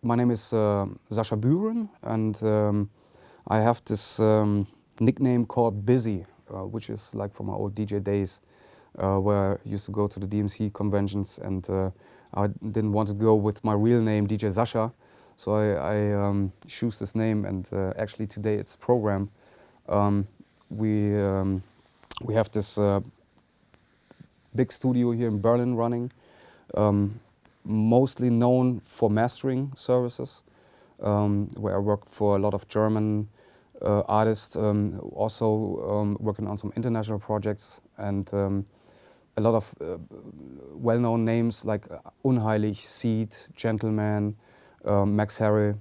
My name is Sascha Bühren, and I have this nickname called Busy, which is like from my old DJ days, where I used to go to the DMC conventions, and I didn't want to go with my real name, DJ Sascha, so I choose this name, and actually today it's a program. We have this big studio here in Berlin running, mostly known for mastering services, where I work for a lot of German artists, also working on some international projects, and a lot of well-known names like Unheilig, Seed, Gentleman, Herre,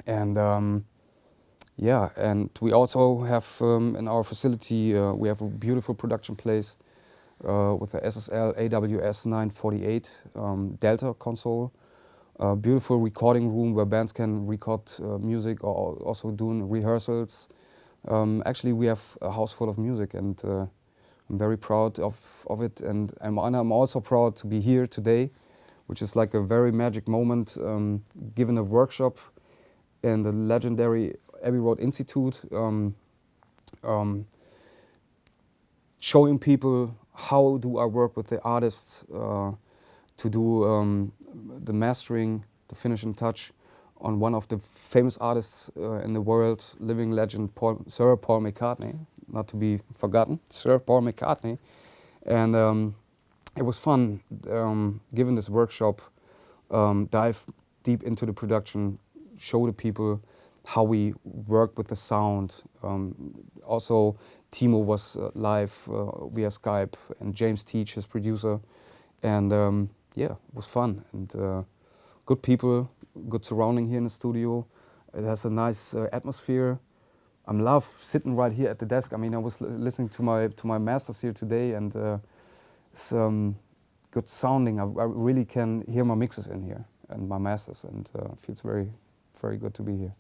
and yeah, and we also have in our facility we have a beautiful production place with the SSL AWS 948 Delta console. A beautiful recording room where bands can record music or also doing rehearsals. Actually, we have a house full of music, and I'm very proud of it. And I'm also proud to be here today, which is like a very magic moment, given a workshop in the legendary Abbey Road Institute, showing people how do I work with the artists to do the mastering, the finishing touch on one of the famous artists in the world, living legend Sir Paul McCartney, not to be forgotten, Sir Paul McCartney. And it was fun, given this workshop, dive deep into the production, show the people how we work with the sound. Also, Timo was live via Skype, and James Teej, his producer. And yeah, it was fun, and good people, good surrounding here in the studio. It has a nice atmosphere. I'm love sitting right here at the desk. I mean, I was listening to my masters here today, and it's good sounding. I really can hear my mixes in here and my masters, and feels very, very good to be here.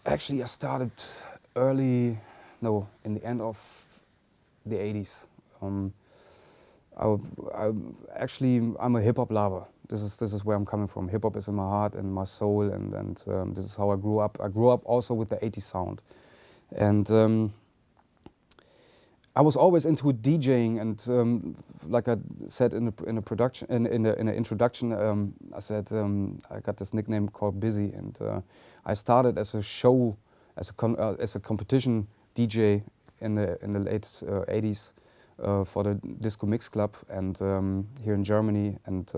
Actually, I started in the end of the 80s. I'm a hip hop lover. This is where I'm coming from. Hip hop is in my heart and my soul, and this is how I grew up. I grew up also with the 80s sound, and I was always into DJing, and like I said in the introduction, I said I got this nickname called Busy, and I started as a competition DJ in the late 80s for the Disco Mix Club, and here in Germany, and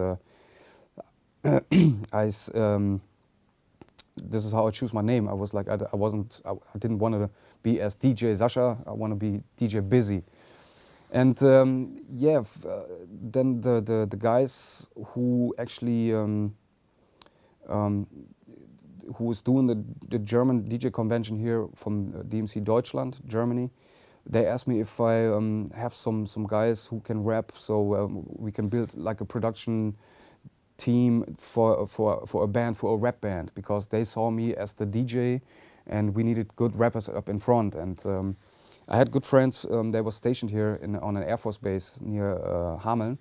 this is how I choose my name. I was like, I didn't want to be as DJ Sascha. I want to be DJ Busy. And yeah, then the guys who actually who was doing the German DJ convention here from DMC Deutschland, Germany, they asked me if I have some guys who can rap, so we can build like a production team for a band, for a rap band, because they saw me as the DJ, and we needed good rappers up in front. And I had good friends. They were stationed here on an Air Force base near Hameln,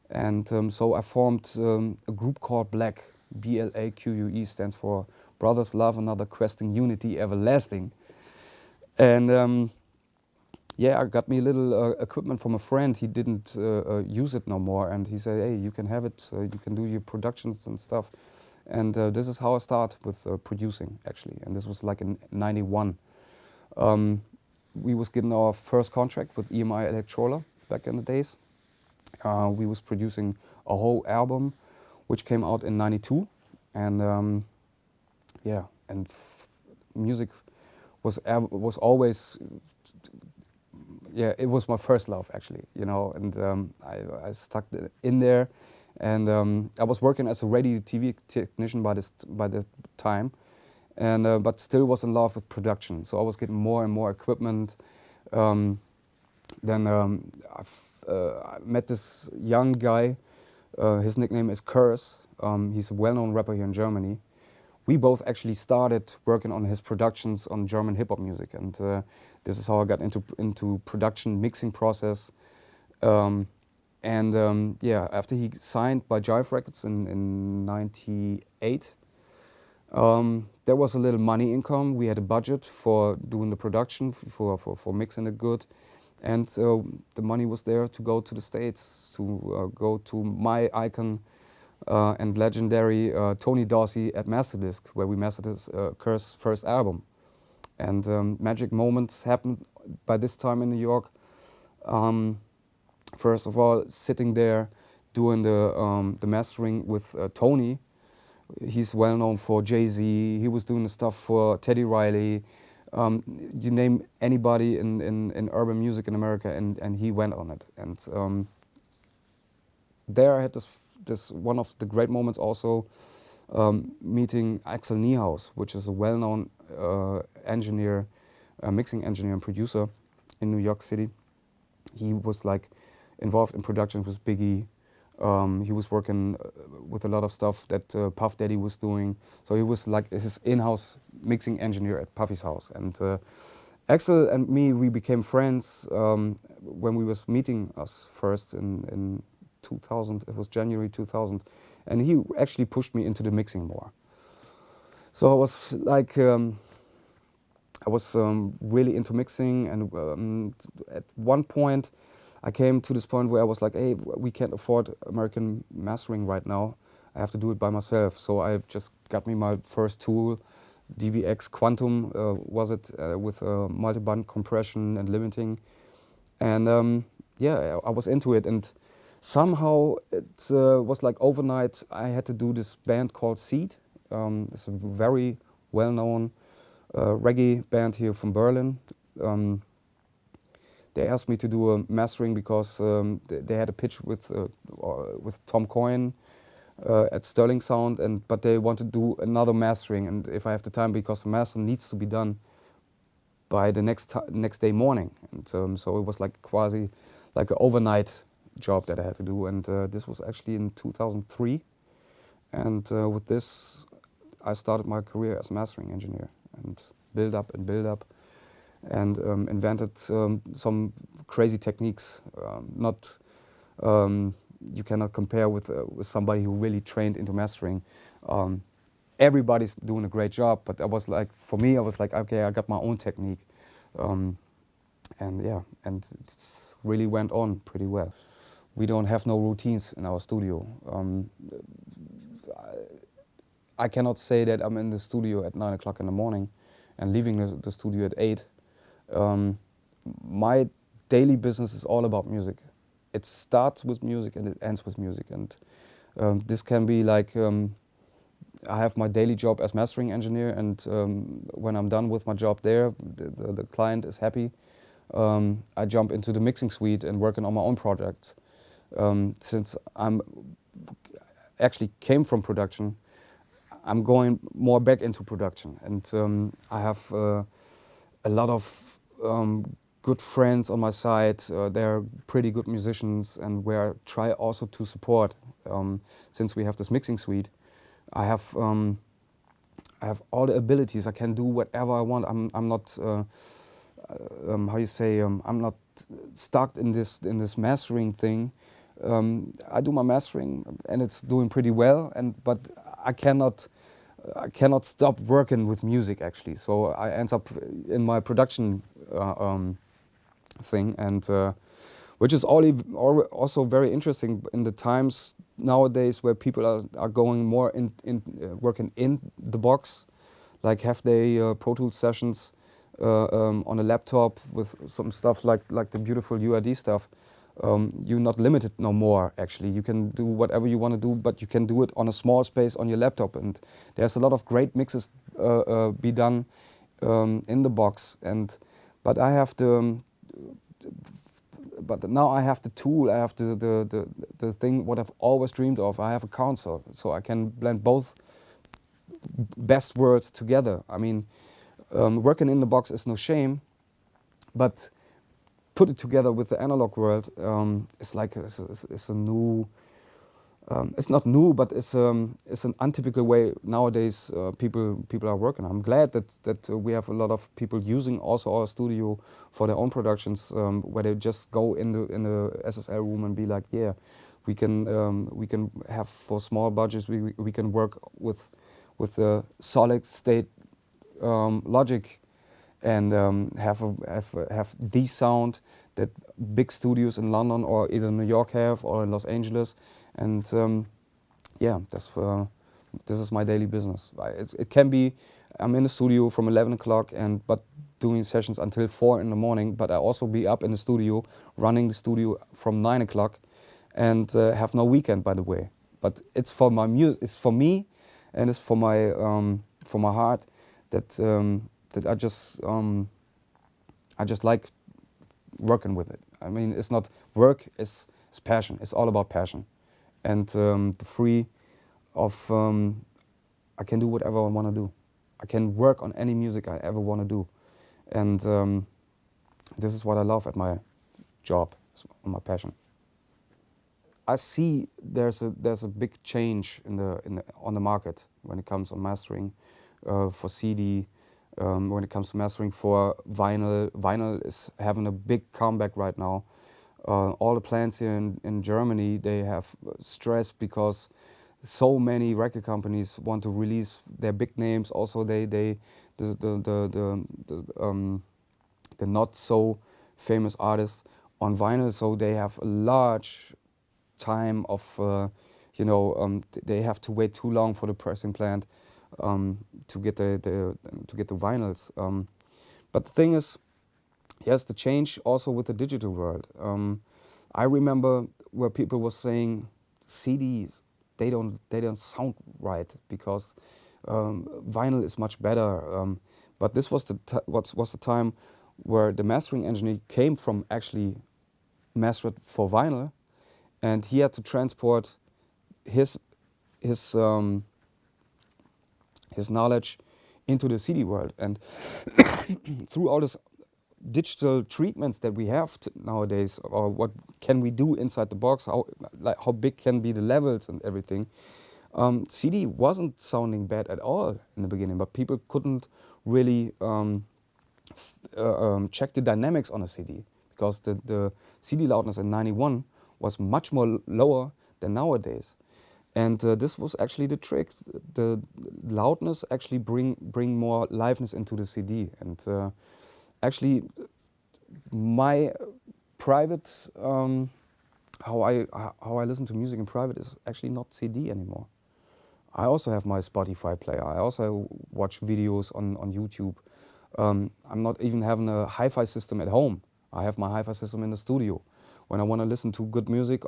and so I formed a group called Black. BLAQUE stands for Brothers Love Another, Questing Unity Everlasting. And yeah, I got me a little equipment from a friend. He didn't use it no more, and he said, hey, you can have it, you can do your productions and stuff. And this is how I started with producing, actually, and this was like in '91. We was getting our first contract with EMI Electrola back in the days. We was producing a whole album, which came out in '92, and yeah, and music was always, yeah, it was my first love, actually, you know, and I stuck in there, and I was working as a radio TV technician by the time, and but still was in love with production, so I was getting more and more equipment. Then I met this young guy. His nickname is Curse. He's a well-known rapper here in Germany. We both actually started working on his productions on German hip-hop music, and this is how I got into production mixing process. Yeah, after he signed by Jive Records in '98, There was a little money income. We had a budget for doing the production, for mixing it good. And the money was there to go to the States, to go to my icon and legendary Tony Dorsey at Masterdisc, where we mastered his Curse first album. And magic moments happened by this time in New York. First of all, sitting there doing the mastering with Tony. He's well known for Jay-Z. He was doing the stuff for Teddy Riley. You name anybody in urban music in America, and he went on it. And there I had this one of the great moments also, meeting Axl Niehaus, which is a well-known engineer, mixing engineer and producer in New York City. He was like involved in production with Biggie. He was working with a lot of stuff that Puff Daddy was doing. So he was like his in-house mixing engineer at Puffy's house. And Axl and me, we became friends when we was meeting us first in 2000. It was January 2000. And he actually pushed me into the mixing more. So I was like, really into mixing. And at one point, I came to this point where I was like, hey, we can't afford American mastering right now. I have to do it by myself. So I just got me my first tool, DVX Quantum, was it, with multi-band compression and limiting. And yeah, I was into it. And somehow it was like overnight, I had to do this band called Seed. It's a very well-known reggae band here from Berlin. They asked me to do a mastering because they had a pitch with Tom Coyne at Sterling Sound, but they wanted to do another mastering, and if I have the time, because the master needs to be done by the next day morning, and so it was like quasi like an overnight job that I had to do, and this was actually in 2003, and with this I started my career as a mastering engineer and build up. And invented some crazy techniques. You cannot compare with somebody who really trained into mastering. Everybody's doing a great job, but I was like, for me, I was like, okay, I got my own technique, and yeah, and it really went on pretty well. We don't have no routines in our studio. I cannot say that I'm in the studio at 9 o'clock in the morning and leaving the studio at 8. My daily business is all about music. It starts with music and it ends with music. And this can be like, I have my daily job as mastering engineer, and when I'm done with my job there, the client is happy. I jump into the mixing suite and working on my own projects. Since I'm actually came from production, I'm going more back into production. And I have a lot of good friends on my side. They're pretty good musicians, and where I try also to support. Since we have this mixing suite, I have all the abilities. I can do whatever I want. I'm not how you say, I'm not stuck in this mastering thing. I do my mastering and it's doing pretty well, but I cannot stop working with music actually. So I end up in my production thing, and which is also very interesting in the times nowadays where people are going more in working in the box, like have they Pro Tools sessions on a laptop with some stuff like the beautiful UID stuff. You're not limited no more actually. You can do whatever you want to do, but you can do it on a small space on your laptop, and there's a lot of great mixes be done in the box. But now I have the tool, I have the thing what I've always dreamed of. I have a console, so I can blend both best worlds together. I mean, working in the box is no shame, but put it together with the analog world, it's like it's a new. It's not new, but it's an untypical way nowadays people are working. I'm glad that we have a lot of people using also our studio for their own productions, where they just go in the SSL room and be like, yeah, we can have for small budgets we can work with with the solid state logic, and have the sound that big studios in London or either New York have, or in Los Angeles, and yeah, this is my daily business. It can be I'm in the studio from 11 o'clock but doing sessions until 4 in the morning, but I also be up in the studio running the studio from 9 o'clock and have no weekend, by the way. But it's for my music, it's for me, and it's for my heart that I just like working with it. I mean, it's not work, it's passion. It's all about passion, and the free of I can do whatever I want to do. I can work on any music I ever want to do, and this is what I love at my job, my passion. I see there's a big change on the market when it comes to mastering for CD, when it comes to mastering for vinyl. Vinyl is having a big comeback right now. All the plants here in Germany, they have stress because so many record companies want to release their big names. Also, the not so famous artists on vinyl, so they have a large time of they have to wait too long for the pressing plant to get the vinyls. But the thing is, yes, the change also with the digital world. I remember where people were saying CDs, they don't sound right because vinyl is much better. But this was the time where the mastering engineer came from actually mastered for vinyl, and he had to transport his knowledge into the CD world. And through all this digital treatments that we have nowadays, or what can we do inside the box, how big can be the levels and everything, CD wasn't sounding bad at all in the beginning, but people couldn't really check the dynamics on a CD, because the CD loudness in '91 was much more lower than nowadays. And this was actually the trick. The loudness actually bring more liveness into the CD. And actually, my private how I listen to music in private is actually not CD anymore. I also have my Spotify player. I also watch videos on YouTube. I'm not even having a hi-fi system at home. I have my hi-fi system in the studio. When I want to listen to good music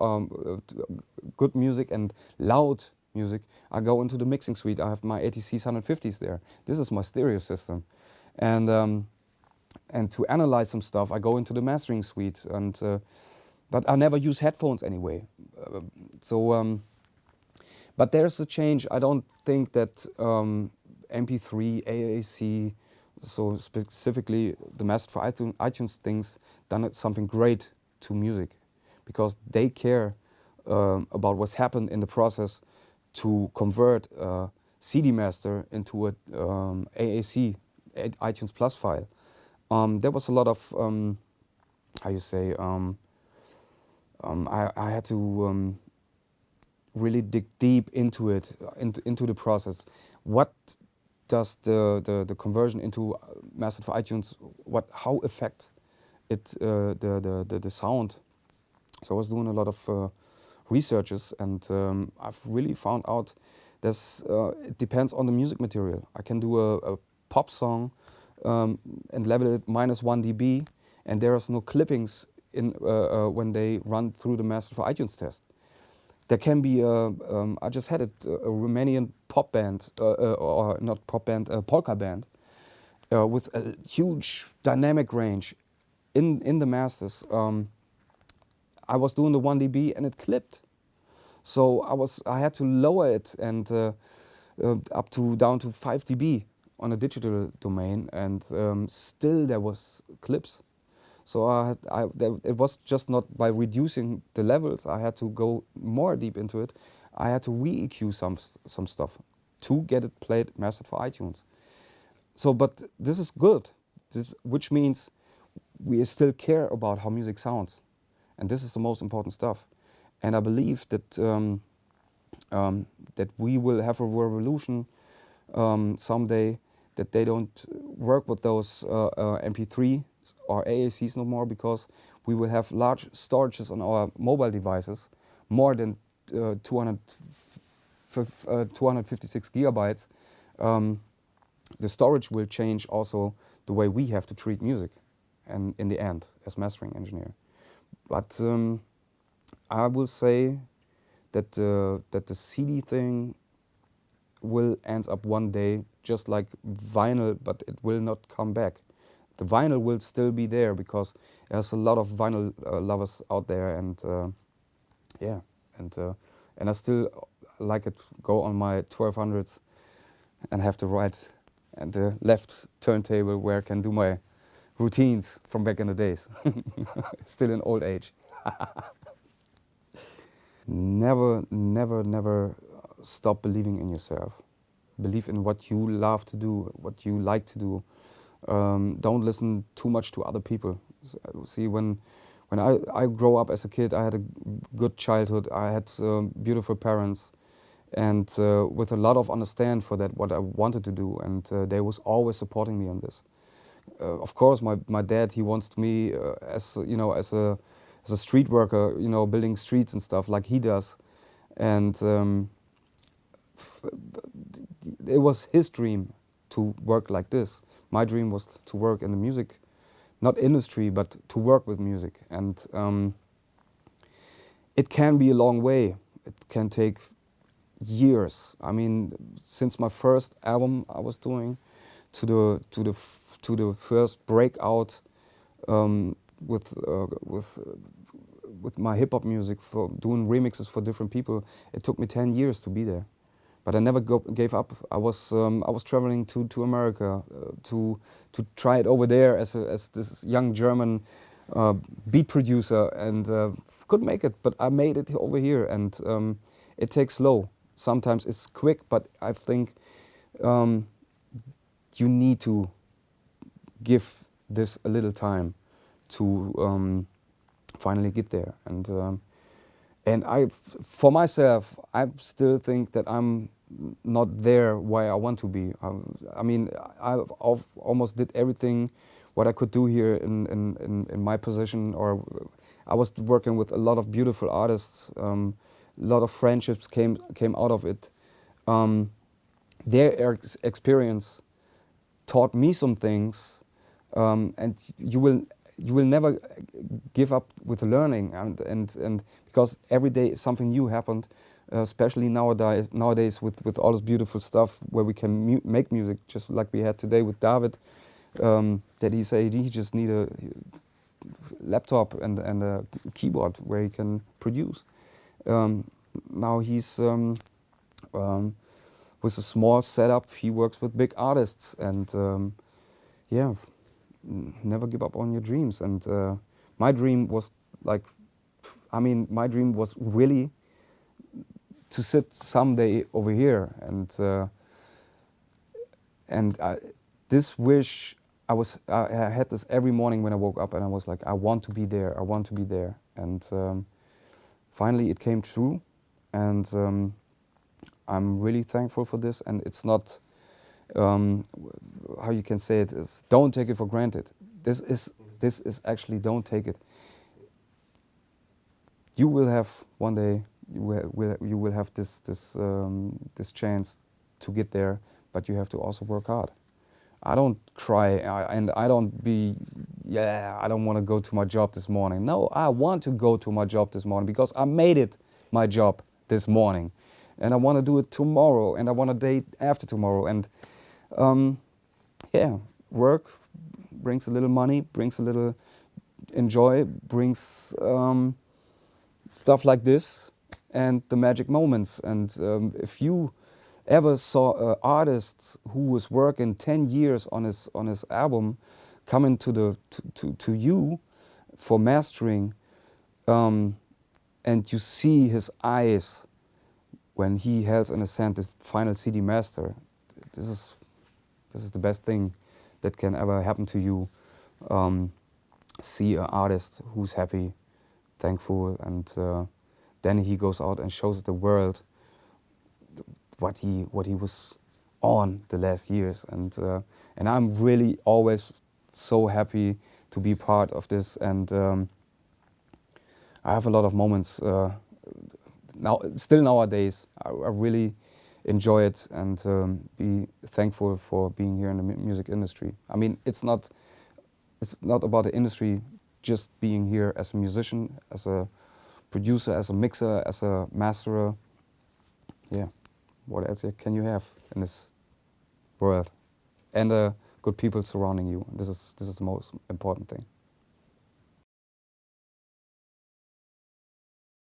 and loud music, I go into the mixing suite. I have my ATC 150s there. This is my stereo system. And to analyze some stuff, I go into the mastering suite. But I never use headphones anyway. But there's a change. I don't think that MP3, AAC, so specifically the Mastered for iTunes things, done something great to music, because they care about what's happened in the process to convert a CD master into a AAC, iTunes Plus file. There was a lot of I had to really dig deep into it, into the process. What does the conversion into mastered for iTunes, how affect it the sound? So I was doing a lot of researches, and I've really found out it depends on the music material. I can do a pop song and level it -1 dB, and there is no clippings in when they run through the mastered for iTunes test. There can be I just had it, a Romanian pop band, or not pop band, a polka band, with a huge dynamic range in the masters. I was doing the 1 dB and it clipped, so I had to lower it and down to 5 dB on a digital domain, and still there was clips. So it was just not by reducing the levels. I had to go more deep into it. I had to re-EQ some stuff to get it played mastered for iTunes. So, but this is good, which means we still care about how music sounds, and this is the most important stuff. And I believe that that we will have a revolution someday that they don't work with those MP3 or AACs no more, because we will have large storages on our mobile devices, more than 256 gigabytes. The storage will change also the way we have to treat music, and in the end, as mastering engineer. But I will say that the CD thing will end up one day just like vinyl, but it will not come back. The vinyl will still be there, because there's a lot of vinyl lovers out there, and yeah, and I still like it. Go on my 1200s and have the right and the left turntable where I can do my routines from back in the days. Still in old age. Never stop believing in yourself. Believe in what you love to do, what you like to do. Don't listen too much to other people. See, when I grow up as a kid, I had a good childhood. I had beautiful parents, and with a lot of understand for that what I wanted to do, and they was always supporting me on this. Of course, my dad, he wants me as a street worker, building streets and stuff like he does, and it was his dream to work like this. My dream was to work in the music, not industry, but to work with music, and it can be a long way. It can take years. I mean, since my first album I was doing to the first breakout with my hip hop music, for doing remixes for different people, it took me 10 years to be there. But I never gave up. I was traveling to America to try it over there as this young German beat producer, and couldn't make it. But I made it over here, and it takes slow. Sometimes it's quick, but I think you need to give this a little time to finally get there. And for myself, I still think that I'm not there where I want to be. I mean, I've almost did everything what I could do here in my position. Or I was working with a lot of beautiful artists. A lot of friendships came out of it. Their experience taught me some things, and you will never give up with learning, and because every day something new happened, especially nowadays with all this beautiful stuff where we can make music, just like we had today with David, that he said he just need a laptop and a keyboard where he can produce. Now he's with a small setup, he works with big artists, and yeah, never give up on your dreams. And my dream was my dream was really to sit someday over here, and this wish, I had this every morning when I woke up, and I was like, I want to be there, I want to be there. And finally it came true, and I'm really thankful for this. And it's not, how you can say it, is don't take it for granted. This is actually, don't take it. You will have one day, you will have this chance to get there, but you have to also work hard. I don't cry, and I don't I don't want to go to my job this morning. No, I want to go to my job this morning because I made it my job this morning, and I want to do it tomorrow, and I want to date after tomorrow. And yeah, work brings a little money, brings a little enjoy, brings stuff like this and the magic moments. And if you ever saw an artist who was working 10 years on his album coming to you for mastering, and you see his eyes when he held in his hand the final CD master, this is the best thing that can ever happen to you. See an artist who's happy, thankful, and then he goes out and shows the world what he was on the last years, and I'm really always so happy to be part of this, and I have a lot of moments nowadays. I really enjoy it and be thankful for being here in the music industry. I mean, it's not about the industry just being here as a musician, as a producer, as a mixer, as a masterer. Yeah, what else can you have in this world? And good people surrounding you. This is the most important thing.